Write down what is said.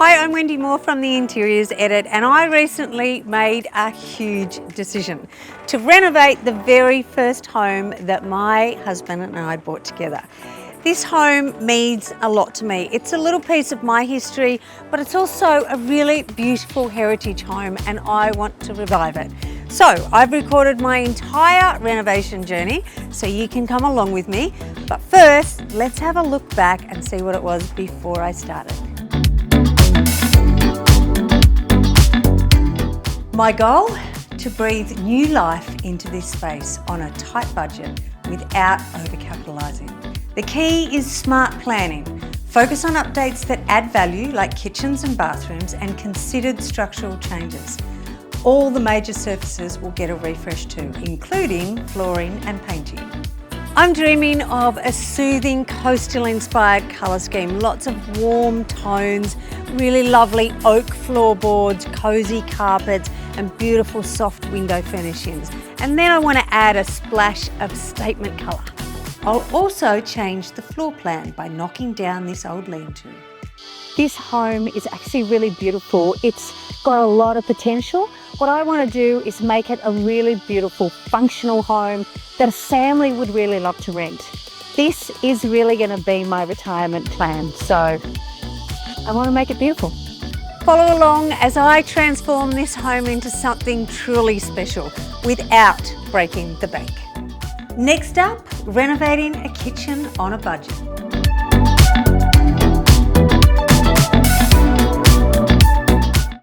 Hi, I'm Wendy Moore from the Interiors Edit, and I recently made a huge decision to renovate the very first home that my husband and I bought together. This home means a lot to me. It's a little piece of my history, but it's also a really beautiful heritage home, and I want to revive it. So I've recorded my entire renovation journey so you can come along with me. But first, let's have a look back and see what it was before I started. My goal? To breathe new life into this space on a tight budget without overcapitalising. The key is smart planning. Focus on updates that add value like kitchens and bathrooms and considered structural changes. All the major surfaces will get a refresh too, including flooring and painting. I'm dreaming of a soothing coastal inspired colour scheme, lots of warm tones, really lovely oak floorboards, cosy carpets and beautiful soft window furnishings. And then I want to add a splash of statement colour. I'll also change the floor plan by knocking down this old lean-to. This home is actually really beautiful. It's got a lot of potential. What I want to do is make it a really beautiful, functional home that a family would really love to rent. This is really going to be my retirement plan, so I want to make it beautiful. Follow along as I transform this home into something truly special without breaking the bank. Next up, renovating a kitchen on a budget.